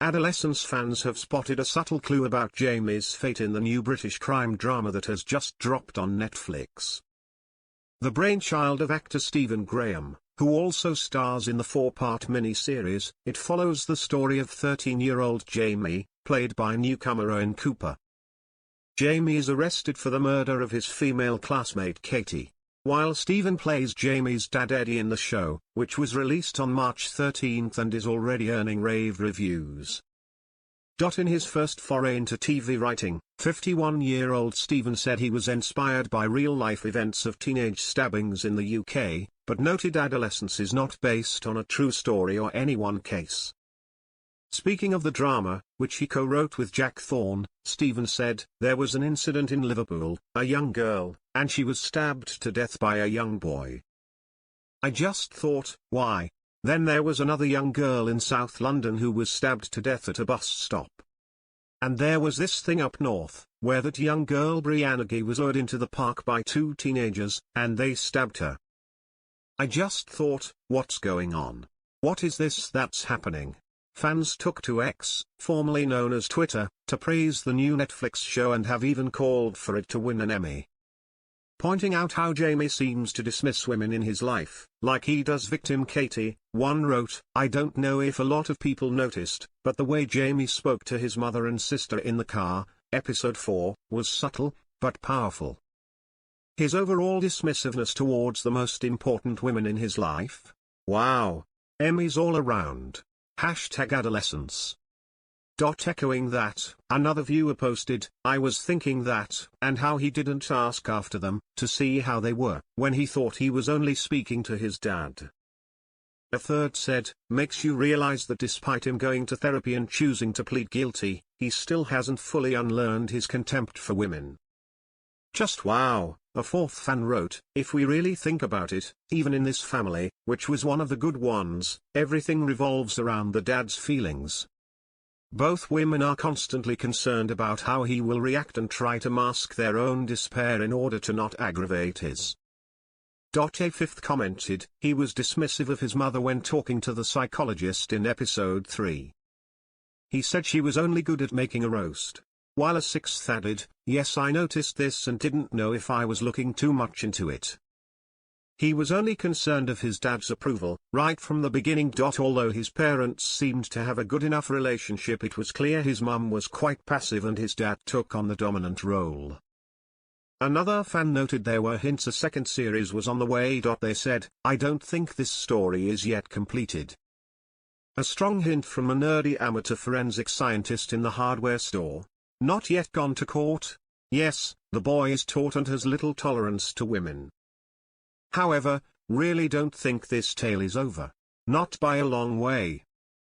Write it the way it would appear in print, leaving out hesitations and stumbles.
Adolescence fans have spotted a subtle clue about Jamie's fate in the new British crime drama that has just dropped on Netflix. The brainchild of actor Stephen Graham, who also stars in the 4-part mini-series, it follows the story of 13-year-old Jamie, played by newcomer Owen Cooper. Jamie is arrested for the murder of his female classmate Katie, while Stephen plays Jamie's dad Eddie in the show, which was released on March 13 and is already earning rave reviews. In his first foray into TV writing, 51-year-old Stephen said he was inspired by real-life events of teenage stabbings in the UK, but noted Adolescence is not based on a true story or any one case. Speaking of the drama, which he co-wrote with Jack Thorne, Stephen said, "There was an incident in Liverpool, a young girl, and she was stabbed to death by a young boy. I just thought, why? Then there was another young girl in South London who was stabbed to death at a bus stop. And there was this thing up north, where that young girl Brianna Gay was lured into the park by 2 teenagers, and they stabbed her. I just thought, what's going on? What is this that's happening?" Fans took to X, formerly known as Twitter, to praise the new Netflix show and have even called for it to win an Emmy. Pointing out how Jamie seems to dismiss women in his life, like he does victim Katie, one wrote, "I don't know if a lot of people noticed, but the way Jamie spoke to his mother and sister in the car, episode 4, was subtle, but powerful. His overall dismissiveness towards the most important women in his life? Wow. Emmys all around. #Adolescence." Echoing that, another viewer posted, "I was thinking that, and how he didn't ask after them, to see how they were, when he thought he was only speaking to his dad." A third said, "Makes you realize that despite him going to therapy and choosing to plead guilty, he still hasn't fully unlearned his contempt for women. Just wow." A fourth fan wrote, "If we really think about it, even in this family, which was one of the good ones, everything revolves around the dad's feelings. Both women are constantly concerned about how he will react and try to mask their own despair in order to not aggravate his." A fifth commented, "He was dismissive of his mother when talking to the psychologist in episode 3. He said she was only good at making a roast." While a sixth added, "Yes, I noticed this and didn't know if I was looking too much into it. He was only concerned of his dad's approval, right from the beginning. Although his parents seemed to have a good enough relationship, it was clear his mum was quite passive and his dad took on the dominant role." Another fan noted there were hints a second series was on the way. They said, "I don't think this story is yet completed." A strong hint from a nerdy amateur forensic scientist in the hardware store. Not yet gone to court? Yes, the boy is taught and has little tolerance to women. However, really don't think this tale is over. Not by a long way.